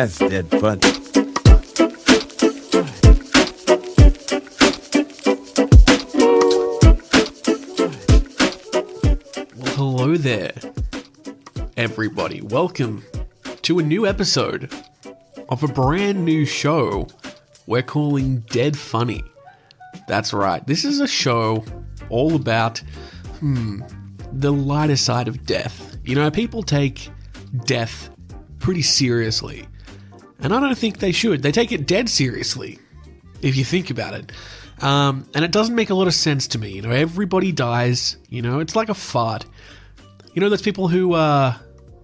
That's dead funny. Well, hello there, everybody. Welcome to a new episode of a brand new show we're calling Dead Funny. That's right. This is a show all about, the lighter side of death. You know, people take death pretty seriously. And I don't think they should. They take it dead seriously, if you think about it. And it doesn't make a lot of sense to me. You know, everybody dies. You know, it's like a fart. You know, there's people who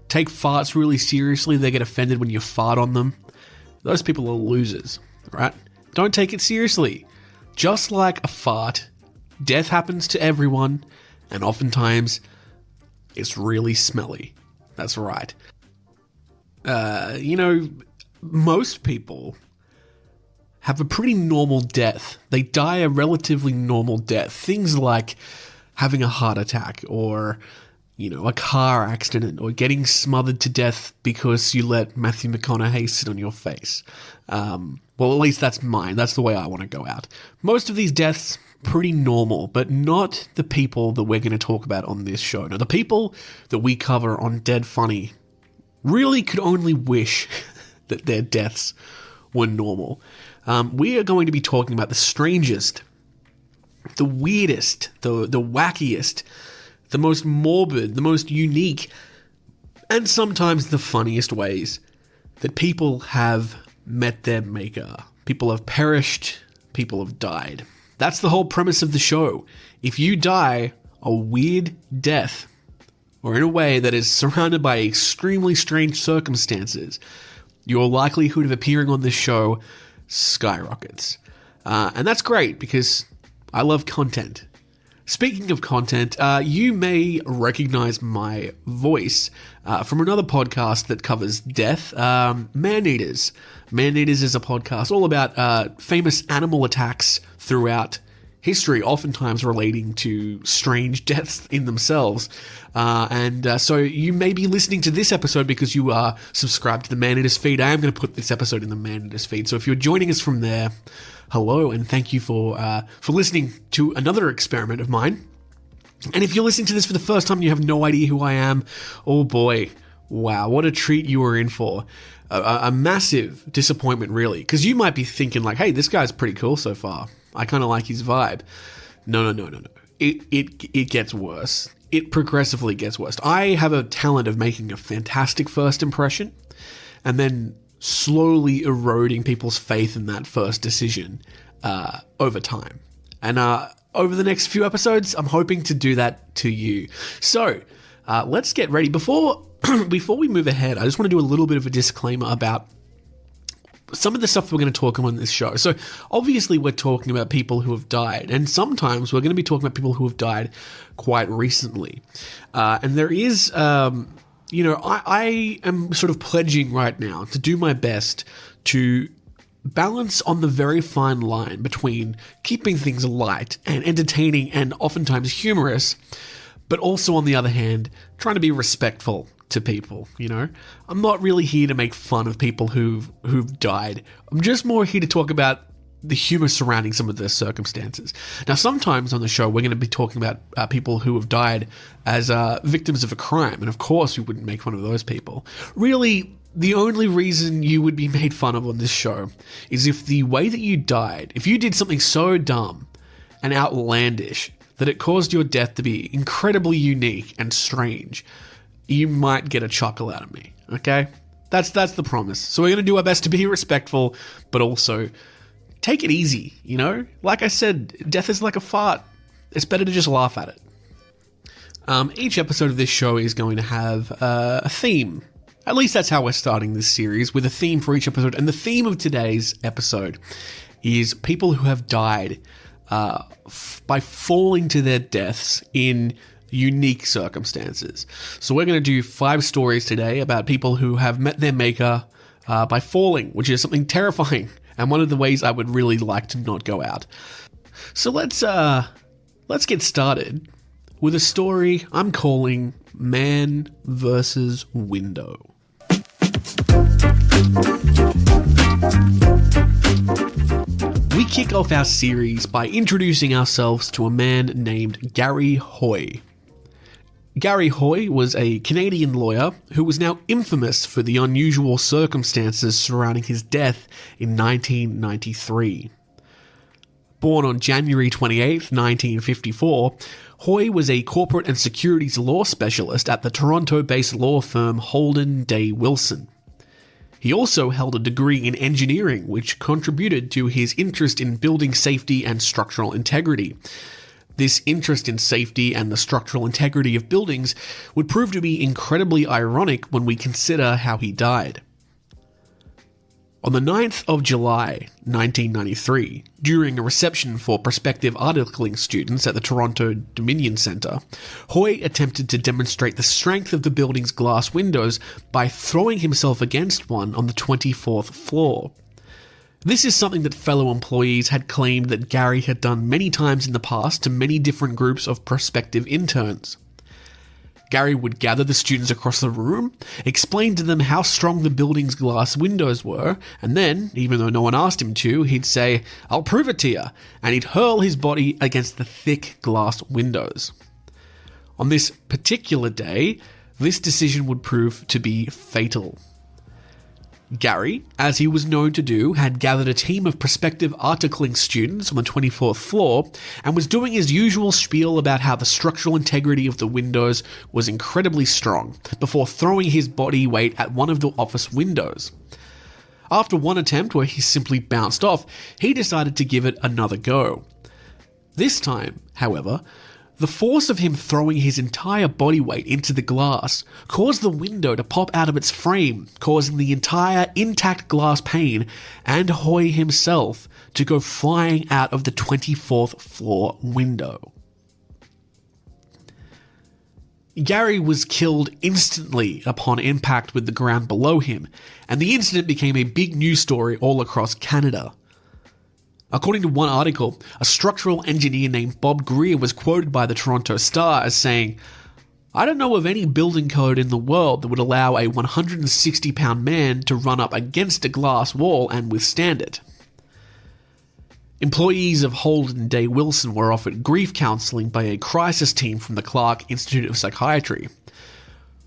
take farts really seriously. They get offended when you fart on them. Those people are losers, right? Don't take it seriously. Just like a fart, death happens to everyone, and oftentimes it's really smelly. That's right. You know, most people have a pretty normal death. They die a relatively normal death. Things like having a heart attack or, you know, a car accident or getting smothered to death because you let Matthew McConaughey sit on your face. Well, at least that's mine. That's the way I want to go out. Most of these deaths, pretty normal, but not the people that we're going to talk about on this show. Now, the people that we cover on Dead Funny really could only wish that their deaths were normal. We are going to be talking about the strangest, the weirdest, the wackiest, the most morbid, the most unique, and sometimes the funniest ways that people have met their maker. People have perished, people have died. That's the whole premise of the show. If you die a weird death, or in a way that is surrounded by extremely strange circumstances, your likelihood of appearing on this show skyrockets. And that's great because I love content. Speaking of content, you may recognize my voice from another podcast that covers death, Man-Eaters. Man-Eaters is a podcast all about famous animal attacks throughout history, oftentimes relating to strange deaths in themselves. So you may be listening to this episode because you are subscribed to the Man-Eaters feed. I am going to put this episode in the Man-Eaters feed. So if you're joining us from there, hello, and thank you for listening to another experiment of mine. And if you're listening to this for the first time and you have no idea who I am, oh boy, wow, what a treat you were in for. A massive disappointment, really, because you might be thinking like, hey, this guy's pretty cool so far. I kind of like his vibe. No. It gets worse. It progressively gets worse. I have a talent of making a fantastic first impression and then slowly eroding people's faith in that first decision over time. And over the next few episodes, I'm hoping to do that to you. So let's get ready. Before we move ahead, I just want to do a little bit of a disclaimer about some of the stuff we're going to talk about on this show. So obviously we're talking about people who have died, and sometimes we're going to be talking about people who have died quite recently. And there is, I am sort of pledging right now to do my best to balance on the very fine line between keeping things light and entertaining and oftentimes humorous, but also on the other hand, trying to be respectful to people, you know? I'm not really here to make fun of people who've died. I'm just more here to talk about the humor surrounding some of their circumstances. Now, sometimes on the show, we're going to be talking about people who have died as victims of a crime, and of course we wouldn't make fun of those people. Really, the only reason you would be made fun of on this show is if the way that you died, if you did something so dumb and outlandish that it caused your death to be incredibly unique and strange, you might get a chuckle out of me, okay? That's the promise. So we're going to do our best to be respectful, but also take it easy, you know? Like I said, death is like a fart. It's better to just laugh at it. Each episode of this show is going to have a theme. At least that's how we're starting this series, with a theme for each episode. And the theme of today's episode is people who have died by falling to their deaths in unique circumstances. So we're going to do 5 stories today about people who have met their maker by falling, which is something terrifying and one of the ways I would really like to not go out. So let's get started with a story I'm calling Man versus Window. We kick off our series by introducing ourselves to a man named Gary Hoy. Gary Hoy was a Canadian lawyer who was now infamous for the unusual circumstances surrounding his death in 1993. Born on January 28, 1954, Hoy was a corporate and securities law specialist at the Toronto-based law firm Holden Day Wilson. He also held a degree in engineering, which contributed to his interest in building safety and structural integrity. This interest in safety and the structural integrity of buildings would prove to be incredibly ironic when we consider how he died. On the 9th of July, 1993, during a reception for prospective articling students at the Toronto Dominion Centre, Hoy attempted to demonstrate the strength of the building's glass windows by throwing himself against one on the 24th floor. This is something that fellow employees had claimed that Gary had done many times in the past to many different groups of prospective interns. Gary would gather the students across the room, explain to them how strong the building's glass windows were, and then, even though no one asked him to, he'd say, "I'll prove it to you," and he'd hurl his body against the thick glass windows. On this particular day, this decision would prove to be fatal. Gary, as he was known to do, had gathered a team of prospective articling students on the 24th floor and was doing his usual spiel about how the structural integrity of the windows was incredibly strong before throwing his body weight at one of the office windows. After one attempt where he simply bounced off, he decided to give it another go. This time, however, the force of him throwing his entire body weight into the glass caused the window to pop out of its frame, causing the entire intact glass pane and Hoy himself to go flying out of the 24th floor window. Gary was killed instantly upon impact with the ground below him, and the incident became a big news story all across Canada. According to one article, a structural engineer named Bob Greer was quoted by the Toronto Star as saying, "I don't know of any building code in the world that would allow a 160-pound man to run up against a glass wall and withstand it." Employees of Holden Day Wilson were offered grief counselling by a crisis team from the Clark Institute of Psychiatry.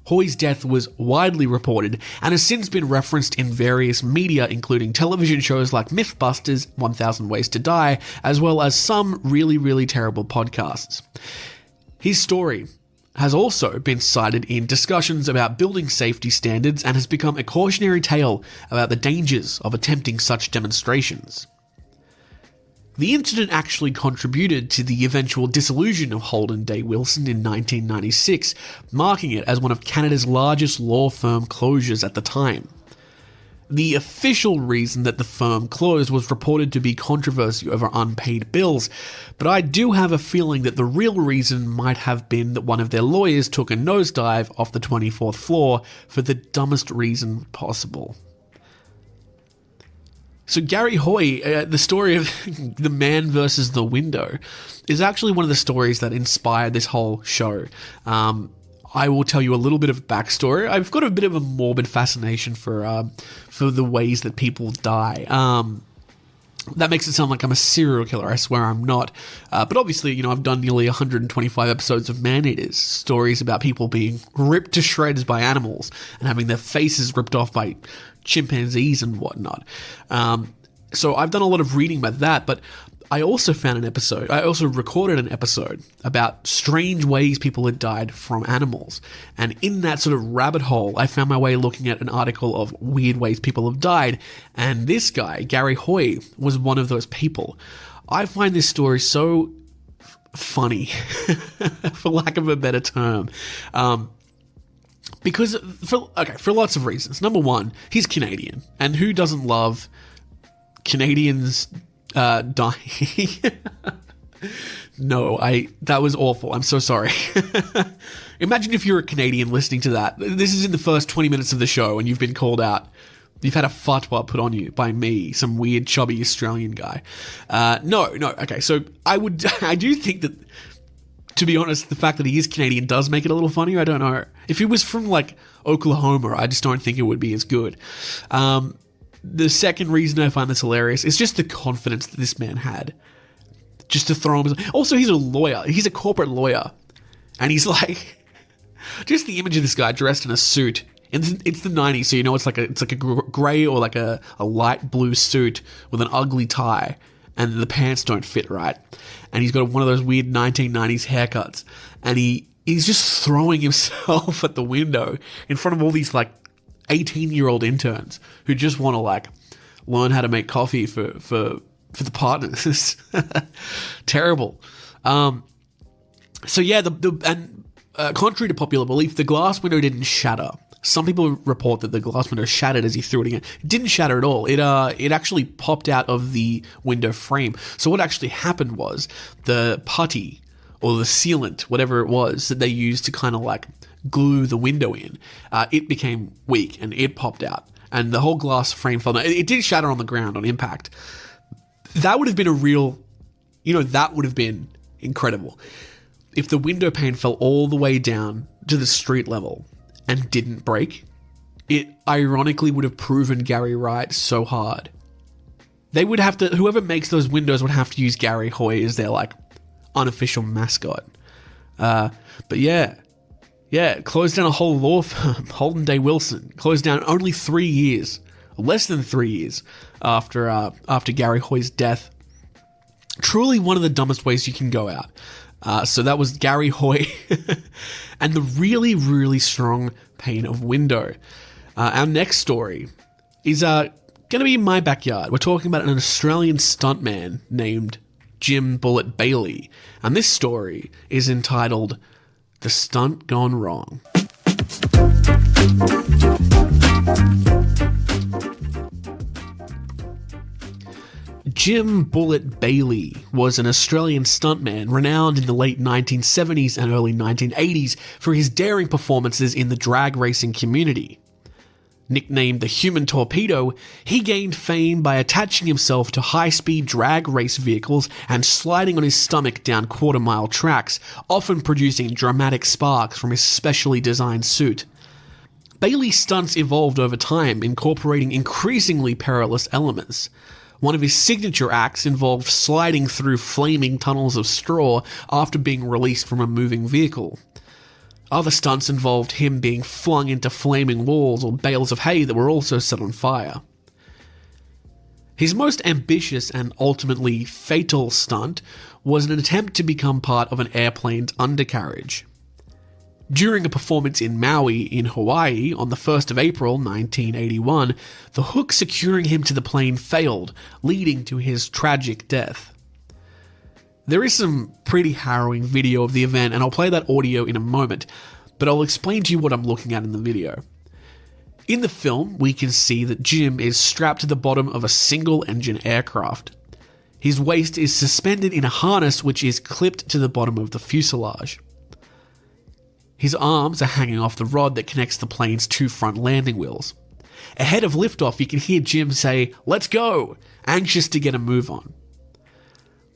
Hoy's death was widely reported and has since been referenced in various media, including television shows like Mythbusters, 1000 Ways to Die, as well as some really, really terrible podcasts. His story has also been cited in discussions about building safety standards and has become a cautionary tale about the dangers of attempting such demonstrations. The incident actually contributed to the eventual dissolution of Holden Day Wilson in 1996, marking it as one of Canada's largest law firm closures at the time. The official reason that the firm closed was reported to be controversy over unpaid bills, but I do have a feeling that the real reason might have been that one of their lawyers took a nosedive off the 24th floor for the dumbest reason possible. So Gary Hoy, the story of the man versus the window, is actually one of the stories that inspired this whole show. I will tell you a little bit of backstory. I've got a bit of a morbid fascination for the ways that people die. That makes it sound like I'm a serial killer. I swear I'm not. But obviously, I've done nearly 125 episodes of Man-Eaters, stories about people being ripped to shreds by animals and having their faces ripped off by chimpanzees and whatnot. So I've done a lot of reading about that, but I also recorded an episode about strange ways people had died from animals. And in that sort of rabbit hole, I found my way looking at an article of weird ways people have died. And this guy, Gary Hoy, was one of those people. I find this story so funny, for lack of a better term. Because for lots of reasons. Number one, he's Canadian, and who doesn't love Canadians dying? No, that was awful. I'm so sorry. Imagine if you're a Canadian listening to that. This is in the first 20 minutes of the show, and you've been called out. You've had a fatwa put on you by me, some weird chubby Australian guy. No. Okay, so I do think that To be honest, the fact that he is Canadian does make it a little funnier. I don't know. If he was from, like, Oklahoma, I just don't think it would be as good. The second reason I find this hilarious is just the confidence that this man had. Just to throw him... Also, he's a lawyer. He's a corporate lawyer. And he's like... Just the image of this guy dressed in a suit. And it's the 90s, so you know it's like a grey or like a light blue suit with an ugly tie. And the pants don't fit right. And he's got one of those weird 1990s haircuts. And he's just throwing himself at the window in front of all these, like, 18-year-old interns who just want to, like, learn how to make coffee for the partners. Terrible. So yeah, contrary to popular belief, the glass window didn't shatter. Some people report that the glass window shattered as he threw it again. It didn't shatter at all. It actually popped out of the window frame. So what actually happened was the putty or the sealant, whatever it was that they used to kind of like glue the window in, it became weak and it popped out. And the whole glass frame fell down. It did shatter on the ground on impact. That would have been that would have been incredible. If the window pane fell all the way down to the street level and didn't break, it ironically would have proven Gary right so hard. They would have to, whoever makes those windows would have to use Gary Hoy as their, like, unofficial mascot. But yeah, closed down a whole law firm. Holden Day Wilson closed down only 3 years, less than 3 years after Gary Hoy's death. Truly one of the dumbest ways you can go out. So that was Gary Hoy and the really, really strong pane of window. Our next story is going to be in my backyard. We're talking about an Australian stuntman named Jim Bullet Bailey. And this story is entitled The Stunt Gone Wrong. Jim Bullet Bailey was an Australian stuntman renowned in the late 1970s and early 1980s for his daring performances in the drag racing community. Nicknamed the Human Torpedo, he gained fame by attaching himself to high-speed drag race vehicles and sliding on his stomach down quarter-mile tracks, often producing dramatic sparks from his specially designed suit. Bailey's stunts evolved over time, incorporating increasingly perilous elements. One of his signature acts involved sliding through flaming tunnels of straw after being released from a moving vehicle. Other stunts involved him being flung into flaming walls or bales of hay that were also set on fire. His most ambitious and ultimately fatal stunt was an attempt to become part of an airplane's undercarriage. During a performance in Maui in Hawaii on the 1st of April 1981, the hook securing him to the plane failed, leading to his tragic death. There is some pretty harrowing video of the event, and I'll play that audio in a moment, but I'll explain to you what I'm looking at in the video. In the film, we can see that Jim is strapped to the bottom of a single-engine aircraft. His waist is suspended in a harness which is clipped to the bottom of the fuselage. His arms are hanging off the rod that connects the plane's two front landing wheels. Ahead of liftoff, you can hear Jim say, "Let's go," anxious to get a move on.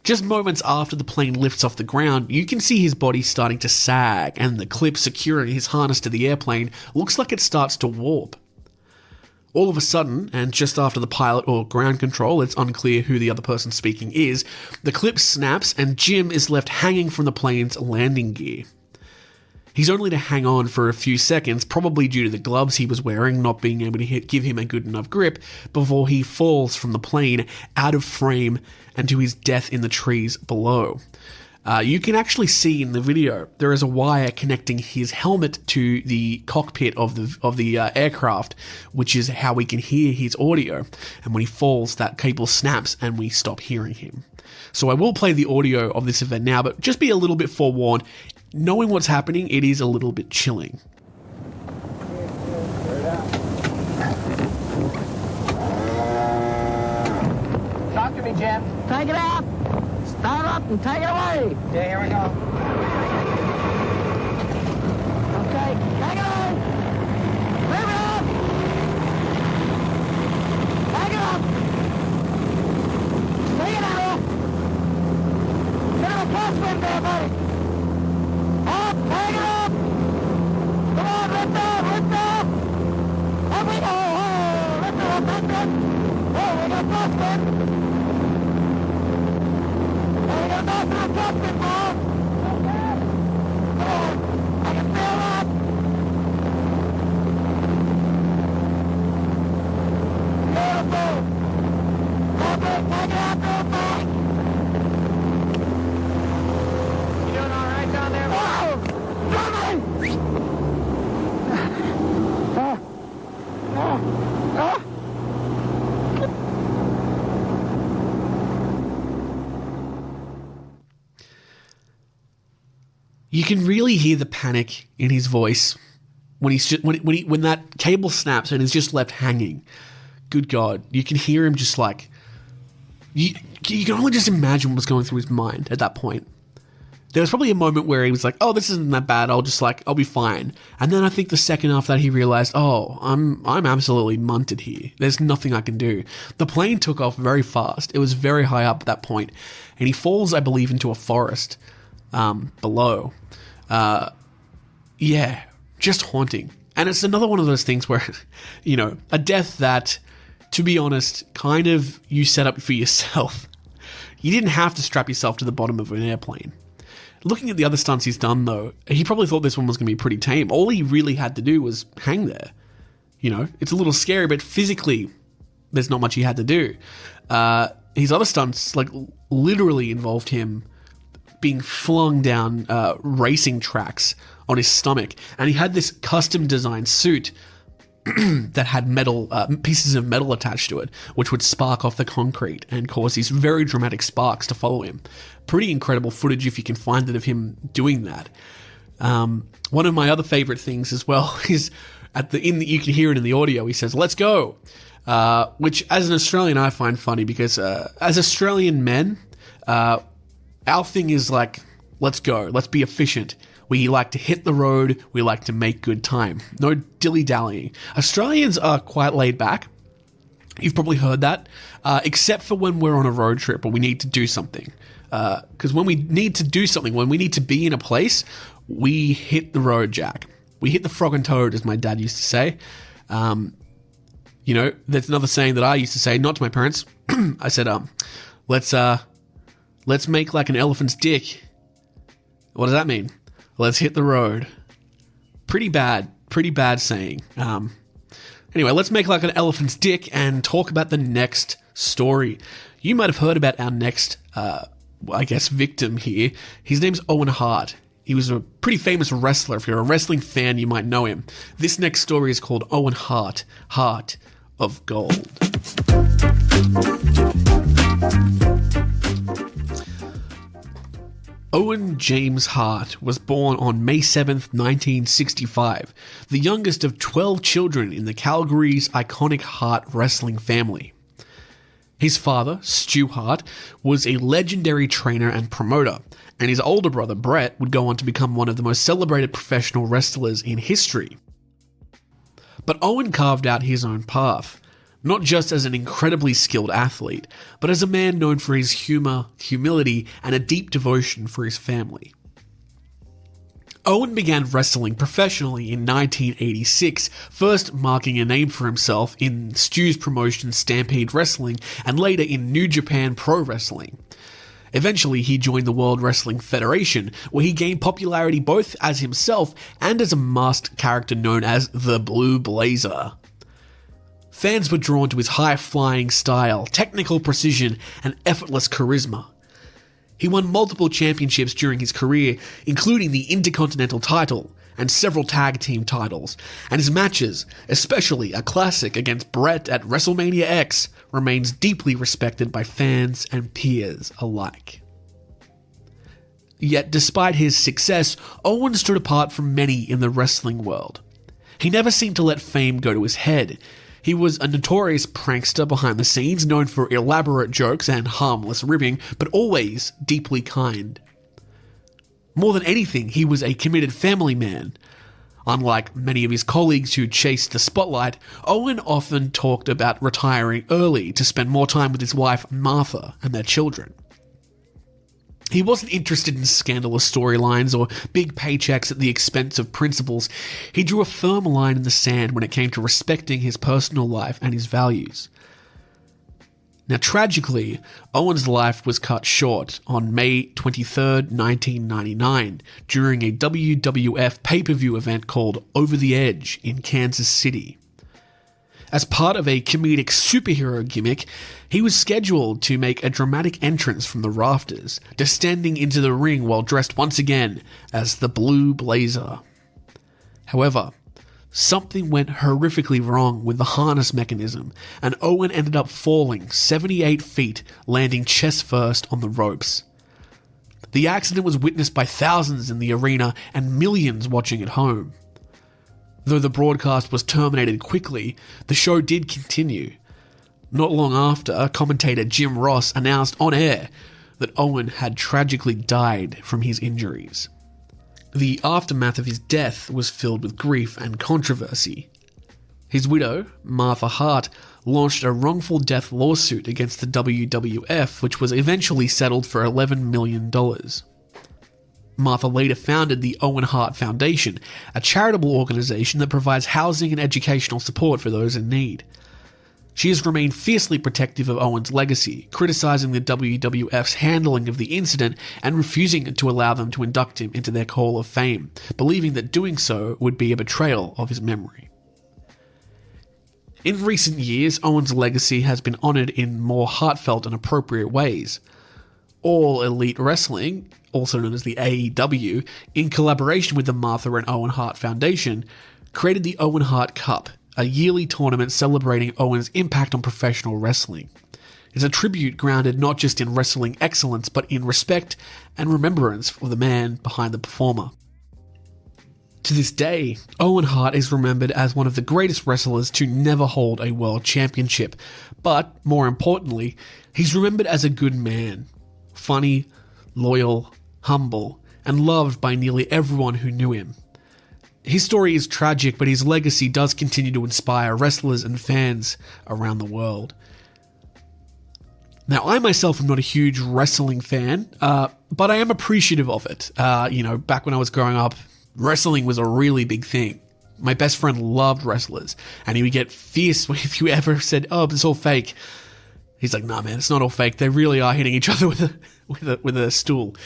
Just moments after the plane lifts off the ground, you can see his body starting to sag, and the clip securing his harness to the airplane looks like it starts to warp. All of a sudden, and just after the pilot or ground control, it's unclear who the other person speaking is, the clip snaps and Jim is left hanging from the plane's landing gear. He's only to hang on for a few seconds, probably due to the gloves he was wearing not being able to give him a good enough grip, before he falls from the plane out of frame and to his death in the trees below. You can actually see in the video there is a wire connecting his helmet to the cockpit of the aircraft, which is how we can hear his audio. And when he falls, that cable snaps and we stop hearing him. So I will play the audio of this event now, but just be a little bit forewarned. Knowing what's happening, it is a little bit chilling. Talk to me, Jim. Take it out. Start up and take it away. Okay, here we go. Okay, take it away. Move it up. Take it up. Take it out. Get a crosswind there, buddy. adjustment. Hey, you're not an adjustment, Bob. Okay. Come on. I can feel that. Beautiful. Robert, take it out real fast. You doing all right down there? Whoa! Tommy! You can really hear the panic in his voice when he's just when that cable snaps and is just left hanging. Good God, you can hear him just like you can only just imagine what was going through his mind at that point. There was probably a moment where he was like, "Oh, this isn't that bad. I'll be fine." And then I think the second after that, he realized, "Oh, I'm absolutely munted here. There's nothing I can do." The plane took off very fast. It was very high up at that point, and he falls, I believe, into a forest below. Yeah, just haunting. And it's another one of those things where, a death that, to be honest, kind of you set up for yourself. You didn't have to strap yourself to the bottom of an airplane. Looking at the other stunts he's done, though, he probably thought this one was going to be pretty tame. All he really had to do was hang there. It's a little scary, but physically, there's not much he had to do. His other stunts, literally involved him being flung down racing tracks on his stomach. And he had this custom designed suit that had metal pieces of metal attached to it, which would spark off the concrete and cause these very dramatic sparks to follow him. Pretty incredible footage if you can find it of him doing that. One of my other favorite things as well is you can hear it in the audio. He says, "Let's go," which as an Australian I find funny because as Australian men, our thing is like, let's go, let's be efficient. We like to hit the road, we like to make good time. No dilly-dallying. Australians are quite laid back. You've probably heard that, except for when we're on a road trip or we need to do something. Because when we need to do something, when we need to be in a place, we hit the road, Jack. We hit the frog and toad, as my dad used to say. That's another saying that I used to say, not to my parents. I said, let's make like an elephant's dick. What does that mean? Let's hit the road. Pretty bad saying. Anyway, let's make like an elephant's dick and talk about the next story. You might have heard about our next, victim here. His name's Owen Hart. He was a pretty famous wrestler. If you're a wrestling fan, you might know him. This next story is called Owen Hart, Heart of Gold. Owen James Hart was born on May 7th, 1965, the youngest of 12 children in the Calgary's iconic Hart wrestling family. His father, Stu Hart, was a legendary trainer and promoter, and his older brother, Brett, would go on to become one of the most celebrated professional wrestlers in history. But Owen carved out his own path, not just as an incredibly skilled athlete, but as a man known for his humor, humility, and a deep devotion for his family. Owen began wrestling professionally in 1986, first marking a name for himself in Stu's promotion Stampede Wrestling and later in New Japan Pro Wrestling. Eventually, he joined the World Wrestling Federation, where he gained popularity both as himself and as a masked character known as the Blue Blazer. Fans were drawn to his high-flying style, technical precision, and effortless charisma. He won multiple championships during his career, including the Intercontinental title and several tag team titles, and his matches, especially a classic against Brett at WrestleMania X, remains deeply respected by fans and peers alike. Yet despite his success, Owen stood apart from many in the wrestling world. He never seemed to let fame go to his head. He was a notorious prankster behind the scenes, known for elaborate jokes and harmless ribbing, but always deeply kind. More than anything, he was a committed family man. Unlike many of his colleagues who chased the spotlight, Owen often talked about retiring early to spend more time with his wife, Martha, and their children. He wasn't interested in scandalous storylines or big paychecks at the expense of principles. He drew a firm line in the sand when it came to respecting his personal life and his values. Now, tragically, Owen's life was cut short on May 23rd, 1999, during a WWF pay-per-view event called Over the Edge in Kansas City. As part of a comedic superhero gimmick, he was scheduled to make a dramatic entrance from the rafters, descending into the ring while dressed once again as the Blue Blazer. However, something went horrifically wrong with the harness mechanism, and Owen ended up falling 78 feet, landing chest first on the ropes. The accident was witnessed by thousands in the arena and millions watching at home. Though the broadcast was terminated quickly, the show did continue. Not long after, commentator Jim Ross announced on air that Owen had tragically died from his injuries. The aftermath of his death was filled with grief and controversy. His widow, Martha Hart, launched a wrongful death lawsuit against the WWF, which was eventually settled for $11 million. Martha later founded the Owen Hart Foundation, a charitable organization that provides housing and educational support for those in need. She has remained fiercely protective of Owen's legacy, criticizing the WWF's handling of the incident and refusing to allow them to induct him into their Hall of Fame, believing that doing so would be a betrayal of his memory. In recent years, Owen's legacy has been honored in more heartfelt and appropriate ways. All Elite Wrestling, also known as the AEW, in collaboration with the Martha and Owen Hart Foundation, created the Owen Hart Cup, a yearly tournament celebrating Owen's impact on professional wrestling. It's a tribute grounded not just in wrestling excellence, but in respect and remembrance for the man behind the performer. To this day, Owen Hart is remembered as one of the greatest wrestlers to never hold a world championship, but more importantly, he's remembered as a good man, funny, loyal, humble, and loved by nearly everyone who knew him. His story is tragic, but his legacy does continue to inspire wrestlers and fans around the world. Now, I myself am not a huge wrestling fan, but I am appreciative of it. Back when I was growing up, wrestling was a really big thing. My best friend loved wrestlers, and he would get fierce if you ever said, "Oh, it's all fake." He's like, "Nah, man, it's not all fake. They really are hitting each other with a stool."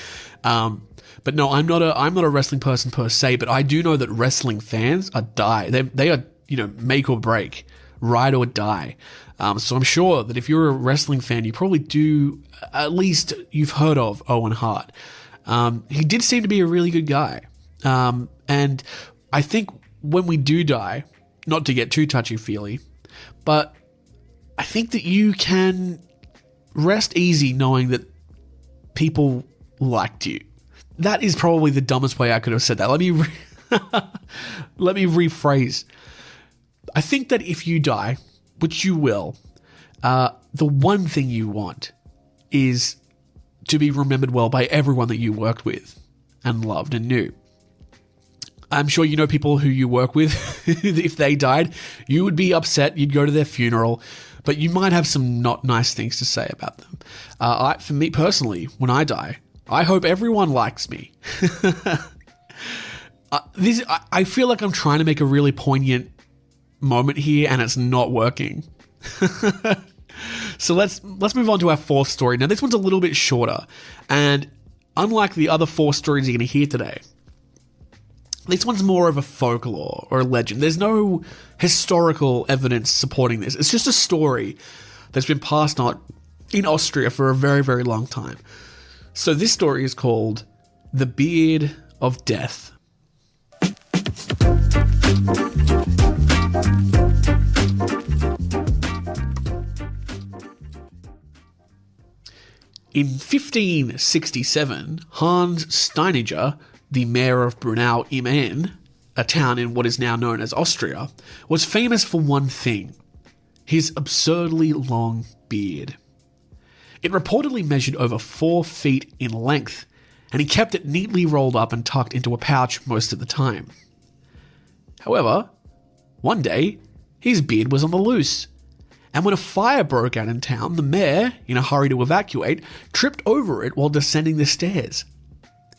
But no, I'm not a wrestling person per se, but I do know that wrestling fans are die. They are, make or break, ride or die. So I'm sure that if you're a wrestling fan, you probably do, at least you've heard of Owen Hart. He did seem to be a really good guy. And I think when we do die, not to get too touchy-feely, but I think that you can rest easy knowing that people liked you. That is probably the dumbest way I could have said that. Let me rephrase. I think that if you die, which you will, the one thing you want is to be remembered well by everyone that you worked with and loved and knew. I'm sure you know people who you work with. If they died, you would be upset. You'd go to their funeral, but you might have some not nice things to say about them. For me personally, when I die, I hope everyone likes me. I feel like I'm trying to make a really poignant moment here, and it's not working. So let's move on to our fourth story. Now, this one's a little bit shorter, and unlike the other four stories you're going to hear today, this one's more of a folklore or a legend. There's no historical evidence supporting this. It's just a story that's been passed on in Austria for a very, very long time. So this story is called The Beard of Death. In 1567, Hans Steininger, the mayor of Brunau im Inn, a town in what is now known as Austria, was famous for one thing: his absurdly long beard. It reportedly measured over 4 feet in length, and he kept it neatly rolled up and tucked into a pouch most of the time. However, one day, his beard was on the loose, and when a fire broke out in town, the mayor, in a hurry to evacuate, tripped over it while descending the stairs.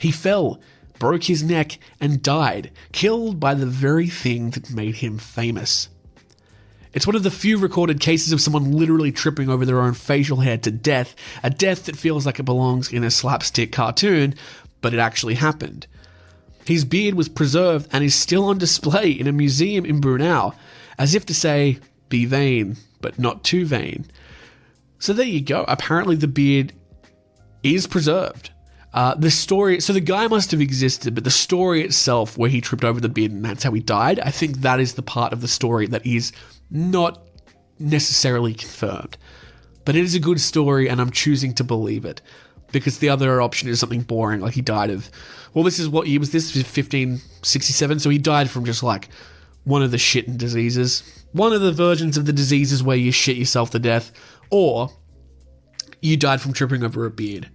He fell, broke his neck, and died, killed by the very thing that made him famous. It's one of the few recorded cases of someone literally tripping over their own facial hair to death, a death that feels like it belongs in a slapstick cartoon, but it actually happened. His beard was preserved and is still on display in a museum in Brunei, as if to say, be vain, but not too vain. So there you go. Apparently the beard is preserved. So the guy must have existed, but the story itself where he tripped over the beard and that's how he died, I think that is the part of the story that is not necessarily confirmed. But it is a good story and I'm choosing to believe it. Because the other option is something boring, like he died of... Well, this is what year was this? 1567, so he died from just like one of the shitting diseases. One of the versions of the diseases where you shit yourself to death. Or you died from tripping over a beard.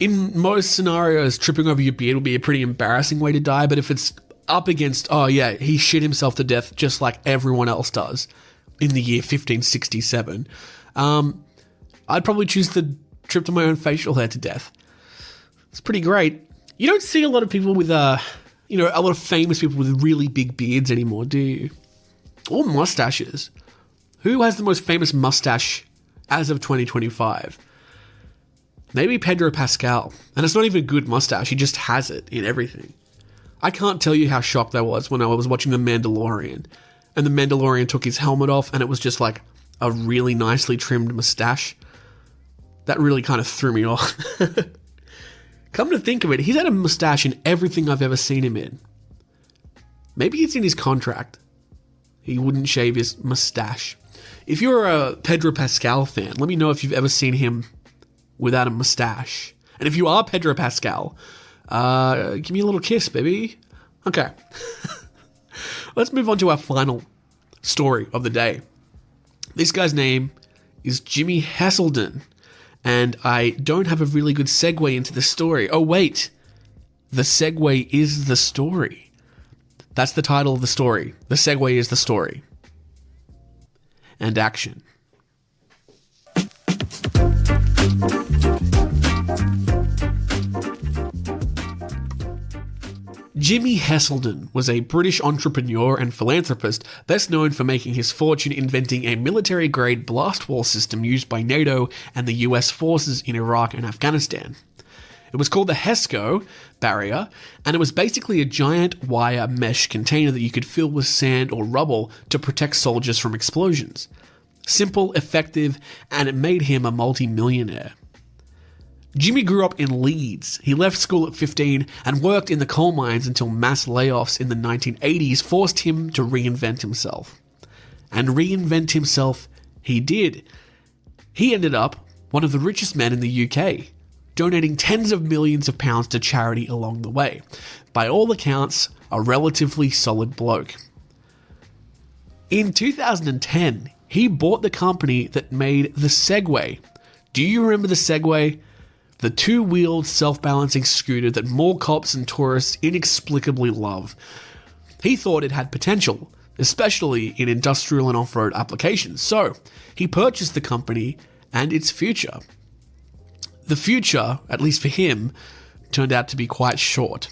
In most scenarios, tripping over your beard will be a pretty embarrassing way to die, but if it's up against, oh yeah, he shit himself to death just like everyone else does in the year 1567, I'd probably choose the trip to my own facial hair to death. It's pretty great. You don't see a lot of people with, a lot of famous people with really big beards anymore, do you? Or mustaches. Who has the most famous mustache as of 2025? Maybe Pedro Pascal. And it's not even a good mustache, he just has it in everything. I can't tell you how shocked I was when I was watching The Mandalorian. And The Mandalorian took his helmet off and it was just like a really nicely trimmed mustache. That really kind of threw me off. Come to think of it, he's had a mustache in everything I've ever seen him in. Maybe it's in his contract. He wouldn't shave his mustache. If you're a Pedro Pascal fan, let me know if you've ever seen him without a mustache. And if you are Pedro Pascal, give me a little kiss, baby. Okay. Let's move on to our final story of the day. This guy's name is Jimmy Heselden. And I don't have a really good segue into the story. Oh, wait. The segue is the story. That's the title of the story. The segue is the story. And action. Jimmy Heselden was a British entrepreneur and philanthropist best known for making his fortune inventing a military-grade blast wall system used by NATO and the US forces in Iraq and Afghanistan. It was called the HESCO barrier, and it was basically a giant wire mesh container that you could fill with sand or rubble to protect soldiers from explosions. Simple, effective, and it made him a multi-millionaire. Jimmy grew up in Leeds. He left school at 15 and worked in the coal mines until mass layoffs in the 1980s forced him to reinvent himself. And reinvent himself he did. He ended up one of the richest men in the UK, donating tens of millions of pounds to charity along the way. By all accounts, a relatively solid bloke. In 2010, he bought the company that made the Segway. Do you remember the Segway? The two-wheeled, self-balancing scooter that mall cops and tourists inexplicably love. He thought it had potential, especially in industrial and off-road applications, so he purchased the company and its future. The future, at least for him, turned out to be quite short.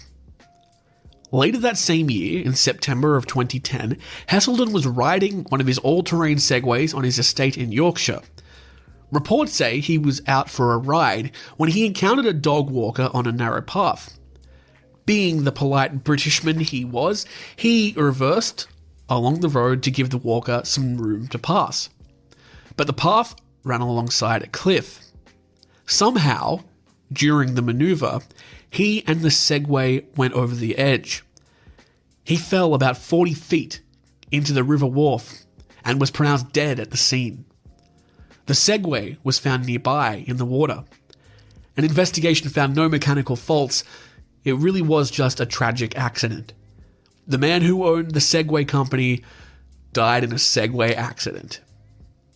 Later that same year, in September of 2010, Heselden was riding one of his all-terrain Segways on his estate in Yorkshire. Reports say he was out for a ride when he encountered a dog walker on a narrow path. Being the polite Britishman he was, he reversed along the road to give the walker some room to pass. But the path ran alongside a cliff. Somehow, during the maneuver, he and the Segway went over the edge. He fell about 40 feet into the River Wharfe and was pronounced dead at the scene. The Segway was found nearby in the water. An investigation found no mechanical faults. It really was just a tragic accident. The man who owned the Segway company died in a Segway accident.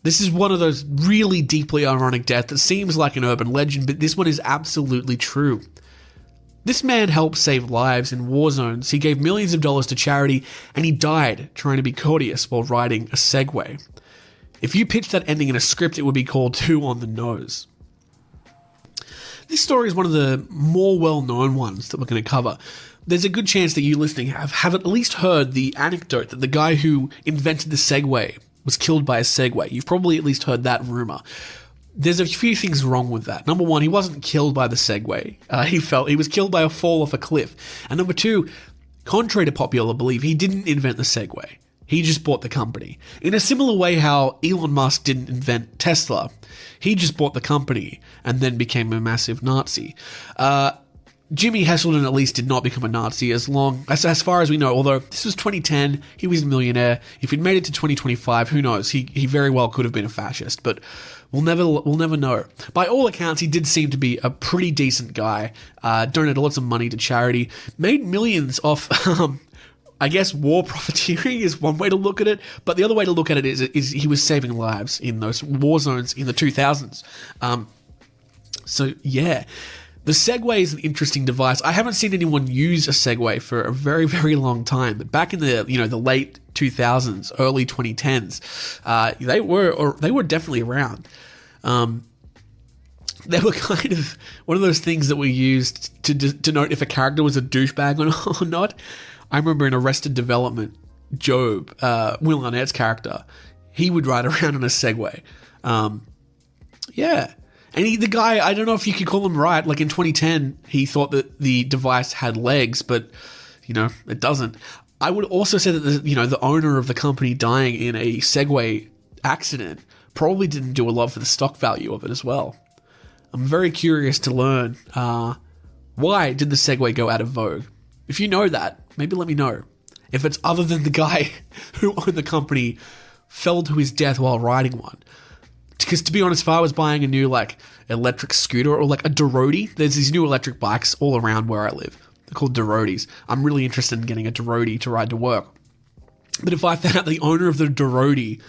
This is one of those really deeply ironic deaths that seems like an urban legend, but this one is absolutely true. This man helped save lives in war zones, he gave millions of dollars to charity, and he died trying to be courteous while riding a Segway. If you pitched that ending in a script, it would be called Two on the Nose. this story is one of the more well-known ones that we're going to cover. There's a good chance that you listening have at least heard the anecdote that the guy who invented the Segway was killed by a Segway. You've probably at least heard that rumor. There's a few things wrong with that. Number one, he wasn't killed by the Segway. He was killed by a fall off a cliff. And number two, contrary to popular belief, he didn't invent the Segway. He just bought the company. In a similar way how Elon Musk didn't invent Tesla. He just bought the company and then became a massive Nazi. Jimmy Heselden at least did not become a Nazi as far as we know, although this was 2010, he was a millionaire. If he'd made it to 2025, who knows? He very well could have been a fascist, but we'll never know. By all accounts, he did seem to be a pretty decent guy, donated lots of money to charity, made millions off I guess war profiteering is one way to look at it, but the other way to look at it is he was saving lives in those war zones in the 2000s. So yeah, the Segway is an interesting device. I haven't seen anyone use a Segway for a very, very long time. But back in the the late 2000s, early 2010s, they were definitely around. They were kind of one of those things that we used to denote if a character was a douchebag or not. I remember in Arrested Development, Job, Will Arnett's character, he would ride around on a Segway. Yeah. And the guy, I don't know if you could call him right. Like in 2010, he thought that the device had legs, but, it doesn't. I would also say that, the owner of the company dying in a Segway accident probably didn't do a lot for the stock value of it as well. I'm very curious to learn why did the Segway go out of vogue? If you know that, maybe let me know. If it's other than the guy who owned the company fell to his death while riding one. Because to be honest, if I was buying a new electric scooter or a Doroti, there's these new electric bikes all around where I live. They're called Dorotis. I'm really interested in getting a Doroti to ride to work. But if I found out the owner of the Doroti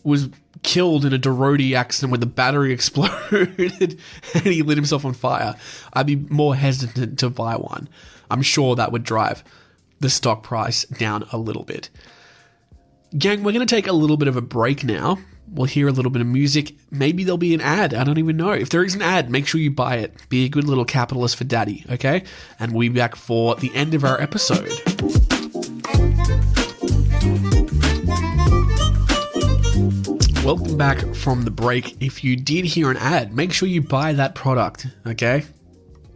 was killed in a Doroti accident where the battery exploded and he lit himself on fire, I'd be more hesitant to buy one. I'm sure that would drive the stock price down a little bit. Gang, we're going to take a little bit of a break now. We'll hear a little bit of music. Maybe there'll be an ad. I don't even know. If there is an ad, make sure you buy it. Be a good little capitalist for daddy, okay? And we'll be back for the end of our episode. Welcome back from the break. If you did hear an ad, make sure you buy that product, okay?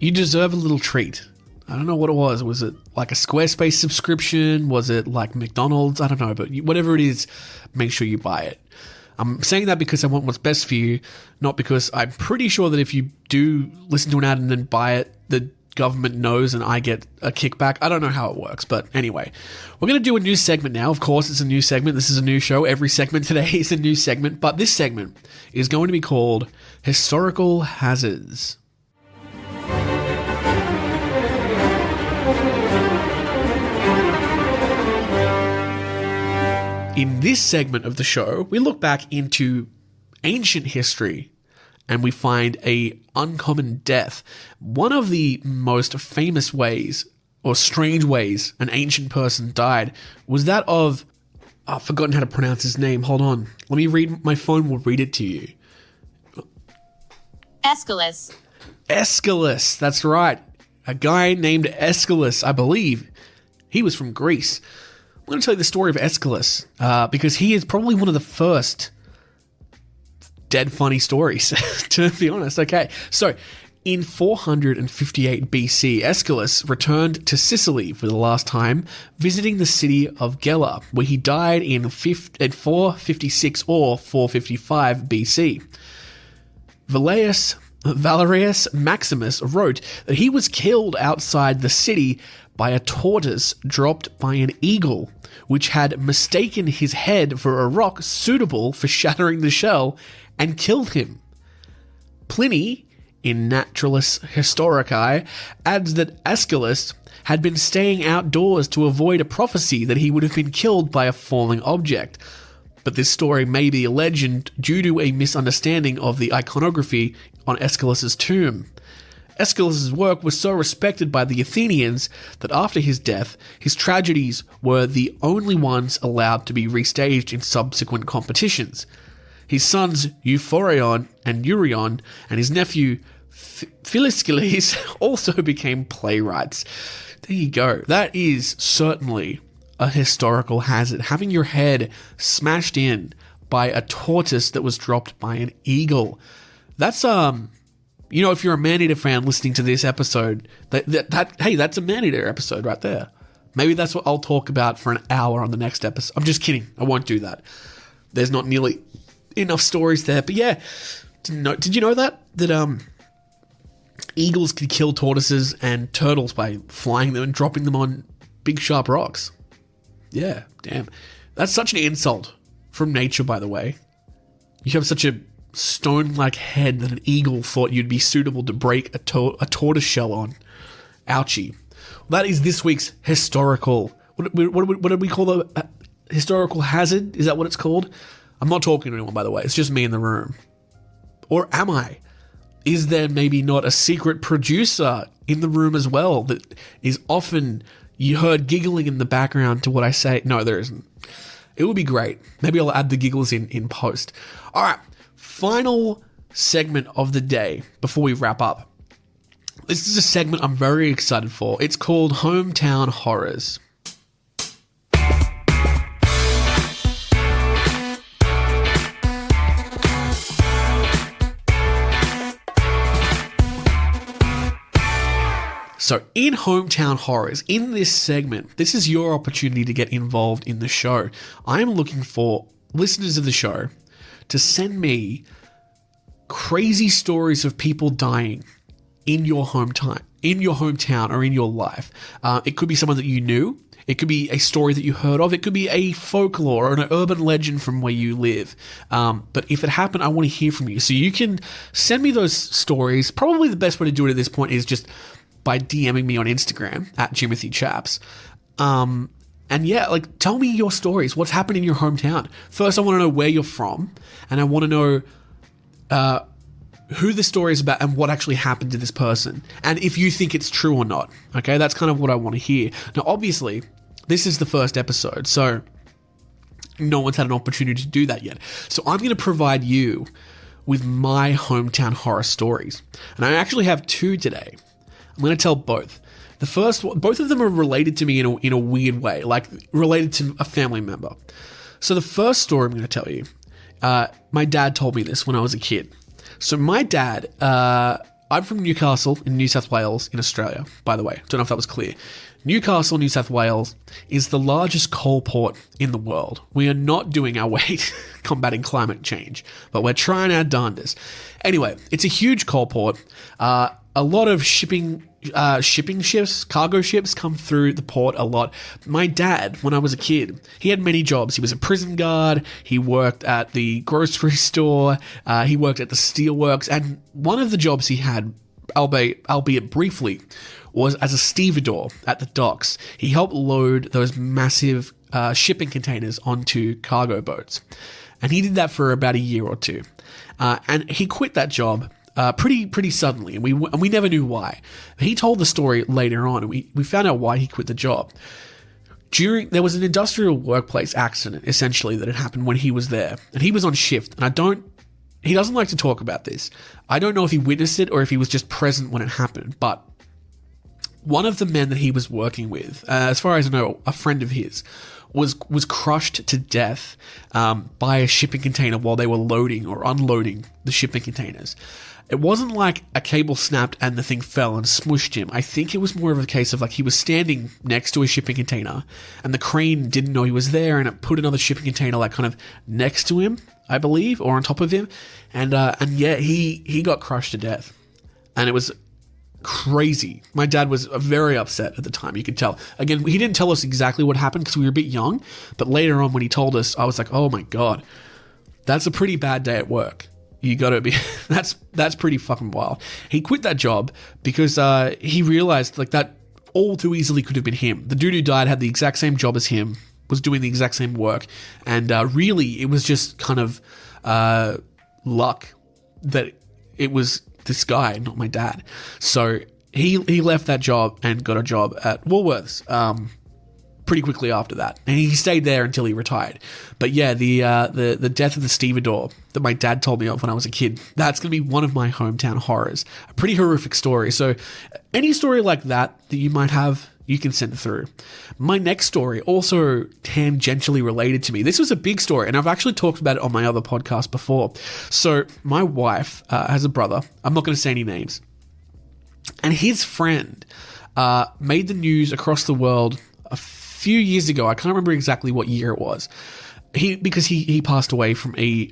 You deserve a little treat. I don't know what it was. Was it like a Squarespace subscription? Was it like McDonald's? I don't know, but whatever it is, make sure you buy it. I'm saying that because I want what's best for you, not because I'm pretty sure that if you do listen to an ad and then buy it, the government knows and I get a kickback. I don't know how it works, but anyway, we're going to do a new segment now. Of course, it's a new segment. This is a new show. Every segment today is a new segment, but this segment is going to be called Historical Hazards. In this segment of the show, we look back into ancient history and we find a uncommon death. One of the most famous ways or strange ways an ancient person died was that of, I've forgotten how to pronounce his name. Hold on. Let me read, my phone will read it to you. Aeschylus. Aeschylus, that's right. A guy named Aeschylus, I believe. He was from Greece. I'm going to tell you the story of Aeschylus because he is probably one of the first dead funny stories, to be honest. Okay, so in 458 BC, Aeschylus returned to Sicily for the last time, visiting the city of Gela, where he died in 456 or 455 BC. Valerius Maximus wrote that he was killed outside the city by a tortoise dropped by an eagle, which had mistaken his head for a rock suitable for shattering the shell and killed him. Pliny, in Naturalis Historici, adds that Aeschylus had been staying outdoors to avoid a prophecy that he would have been killed by a falling object. But this story may be a legend due to a misunderstanding of the iconography on Aeschylus's tomb. Aeschylus's work was so respected by the Athenians that after his death, his tragedies were the only ones allowed to be restaged in subsequent competitions. His sons Euphorion and Eurytion and his nephew Philistines also became playwrights. There you go. That is certainly a historical hazard. Having your head smashed in by a tortoise that was dropped by an eagle. That's if you're a Maneater fan listening to this episode, hey, that's a Maneater episode right there. Maybe that's what I'll talk about for an hour on the next episode. I'm just kidding. I won't do that. There's not nearly enough stories there. But yeah, did you know that eagles could kill tortoises and turtles by flying them and dropping them on big sharp rocks? Yeah, damn. That's such an insult from nature, by the way. You have such a stone-like head that an eagle thought you'd be suitable to break a tortoise shell on. Ouchie. Well, that is this week's historical... What did we call the historical hazard? Is that what it's called? I'm not talking to anyone, by the way. It's just me in the room. Or am I? Is there maybe not a secret producer in the room as well that is often... You heard giggling in the background to what I say? No, there isn't. It would be great. Maybe I'll add the giggles in post. All right, final segment of the day before we wrap up. This is a segment I'm very excited for. It's called Hometown Horrors. So in Hometown Horrors, in this segment, this is your opportunity to get involved in the show. I am looking for listeners of the show to send me crazy stories of people dying in your hometown or in your life. It could be someone that you knew. It could be a story that you heard of. It could be a folklore or an urban legend from where you live. But if it happened, I want to hear from you. So you can send me those stories. Probably the best way to do it at this point is just by DMing me on Instagram at Jimothy Chaps. And yeah, like, tell me your stories. What's happened in your hometown? First, I want to know where you're from, and I want to know who the story is about and what actually happened to this person, and if you think it's true or not. Okay, that's kind of what I want to hear. Now, obviously, this is the first episode, so no one's had an opportunity to do that yet. So I'm going to provide you with my hometown horror stories, and I actually have two today. I'm going to tell both. The first one, both of them are related to me in a weird way, like related to a family member. So the first story I'm going to tell you, my dad told me this when I was a kid. So my dad, I'm from Newcastle in New South Wales in Australia, by the way. Don't know if that was clear. Newcastle, New South Wales is the largest coal port in the world. We are not doing our weight combating climate change, but we're trying our darndest. Anyway, it's a huge coal port. A lot of shipping ships, cargo ships come through the port a lot. My dad, when I was a kid, he had many jobs. He was a prison guard. He worked at the grocery store. He worked at the steelworks. And one of the jobs he had, albeit briefly, was as a stevedore at the docks. He helped load those massive shipping containers onto cargo boats. And he did that for about a year or two. And he quit that job pretty suddenly, and we never knew why. He told the story later on, and we found out why he quit the job. There was an industrial workplace accident, essentially, that had happened when he was there, and he was on shift, and he doesn't like to talk about this. I don't know if he witnessed it or if he was just present when it happened, but one of the men that he was working with, as far as I know, a friend of his, was crushed to death by a shipping container while they were loading or unloading the shipping containers. It wasn't like a cable snapped and the thing fell and smushed him. I think it was more of a case of like he was standing next to a shipping container and the crane didn't know he was there and it put another shipping container like kind of next to him, I believe, or on top of him. And yeah, he got crushed to death. And it was crazy. My dad was very upset at the time, you could tell. Again, he didn't tell us exactly what happened because we were a bit young, but later on when he told us, I was like, oh my God, that's a pretty bad day at work. You gotta be, that's pretty fucking wild. He quit that job because he realized like that all too easily could have been him. The dude who died had the exact same job as him, was doing the exact same work, and really it was just kind of luck that it was this guy, not my dad. So he left that job and got a job at Woolworths. pretty quickly after that, and he stayed there until he retired. But yeah, the death of the stevedore that my dad told me of when I was a kid, that's going to be one of my hometown horrors. A pretty horrific story. So any story like that you might have, you can send it through. My next story, also tangentially related to me. This was a big story, and I've actually talked about it on my other podcast before. So my wife has a brother. I'm not going to say any names. And his friend made the news across the world a few years ago. I can't remember exactly what year it was. Because he passed away from a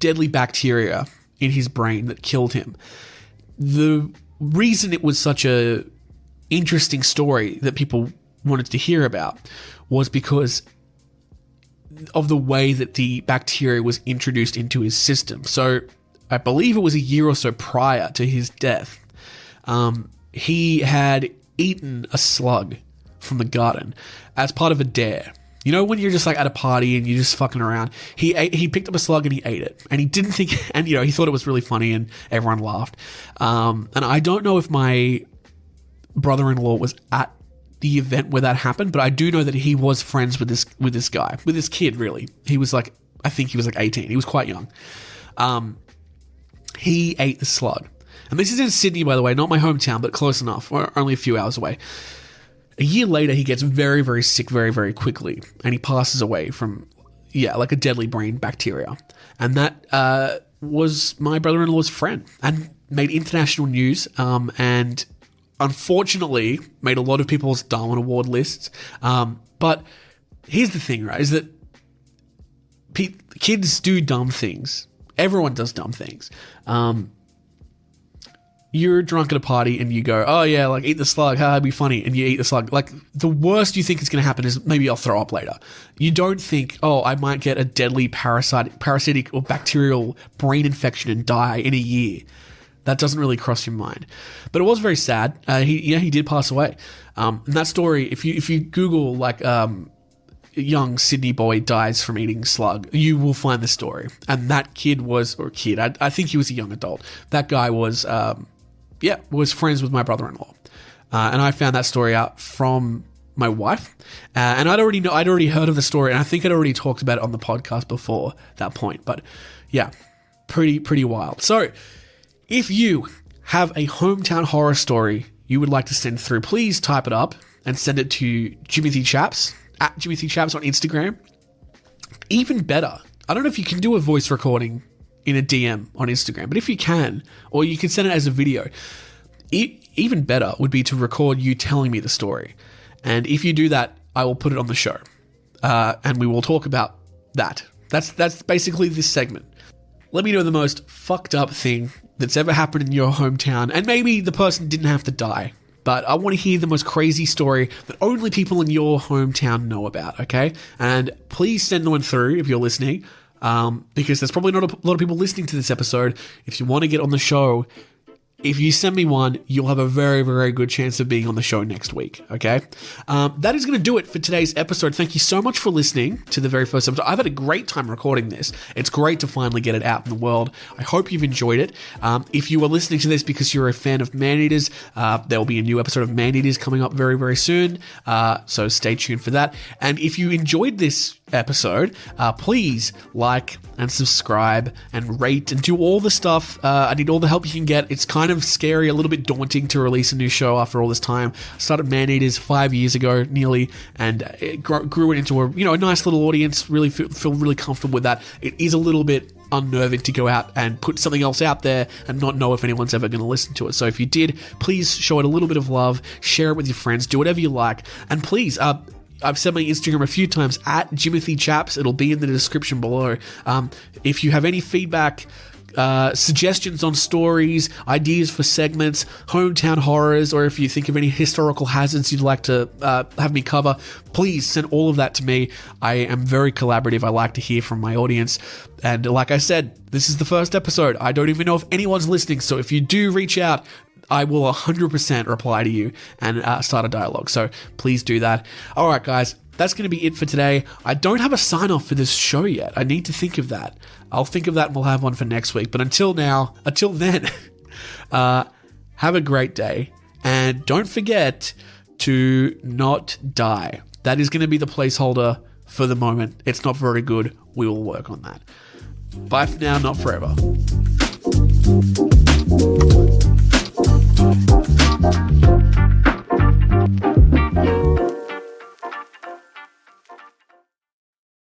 deadly bacteria in his brain that killed him. The reason it was such a interesting story that people wanted to hear about was because of the way that the bacteria was introduced into his system. So I believe it was a year or so prior to his death. He had eaten a slug from the garden as part of a dare. You know, when you're just like at a party and you're just fucking around, he picked up a slug and he ate it, and he didn't think, and you know, he thought it was really funny and everyone laughed. And I don't know if my brother-in-law was at the event where that happened, but I do know that he was friends with this guy, with this kid. Really, he was like, I think he was like 18. He was quite young. He ate the slug, and this is in Sydney, by the way, not my hometown, but close enough. We're only a few hours away. A year later, he gets very, very sick very, very quickly, and he passes away from, like a deadly brain bacteria. And that was my brother-in-law's friend, and made international news, and unfortunately made a lot of people's Darwin Award lists. But here's the thing, right, is that kids do dumb things. Everyone does dumb things. You're drunk at a party and you go, oh yeah, like eat the slug, it'd be funny, and you eat the slug. Like the worst you think is going to happen is maybe I'll throw up later. You don't think, oh, I might get a deadly parasitic or bacterial brain infection and die in a year. That doesn't really cross your mind. But it was very sad. He did pass away. And that story, if you Google like young Sydney boy dies from eating slug, you will find the story. And that kid, I think he was a young adult. That guy was friends with my brother-in-law. And I found that story out from my wife. And I'd already heard of the story, and I think I'd already talked about it on the podcast before that point. But yeah, pretty wild. So if you have a hometown horror story you would like to send through, please type it up and send it to Jimothy Chaps, at Jimothy Chaps on Instagram. Even better, I don't know if you can do a voice recording in a DM on Instagram, but if you can, or you can send it as a video, even better would be to record you telling me the story. And if you do that, I will put it on the show, and we will talk about that. That's basically this segment. Let me know the most fucked up thing that's ever happened in your hometown, and maybe the person didn't have to die, but I want to hear the most crazy story that only people in your hometown know about, okay? And please send one through if you're listening, because there's probably not a lot of people listening to this episode. If you want to get on the show, if you send me one, you'll have a very, very good chance of being on the show next week, okay? That is going to do it for today's episode. Thank you so much for listening to the very first episode. I've had a great time recording this. It's great to finally get it out in the world. I hope you've enjoyed it. If you are listening to this because you're a fan of Maneaters, there will be a new episode of Maneaters coming up very, very soon, so stay tuned for that. And if you enjoyed this episode, please like and subscribe and rate and do all the stuff. I need all the help you can get. It's kind of scary, a little bit daunting to release a new show after all this time. I started Maneaters 5 years ago nearly, and it grew it into a nice little audience. Really feel really comfortable with that. It is a little bit unnerving to go out and put something else out there and not know if anyone's ever going to listen to it. So if you did, please show it a little bit of love, share it with your friends, do whatever you like, and please, I've said my Instagram a few times, at Jimothy Chaps. It'll be in the description below. If you have any feedback, suggestions on stories, ideas for segments, hometown horrors, or if you think of any historical hazards you'd like to have me cover, please send all of that to me. I am very collaborative. I like to hear from my audience. And like I said, this is the first episode. I don't even know if anyone's listening. So if you do reach out, I will 100% reply to you and start a dialogue. So please do that. All right, guys, that's going to be it for today. I don't have a sign-off for this show yet. I need to think of that. I'll think of that and we'll have one for next week. But until then, have a great day. And don't forget to not die. That is going to be the placeholder for the moment. It's not very good. We will work on that. Bye for now, not forever.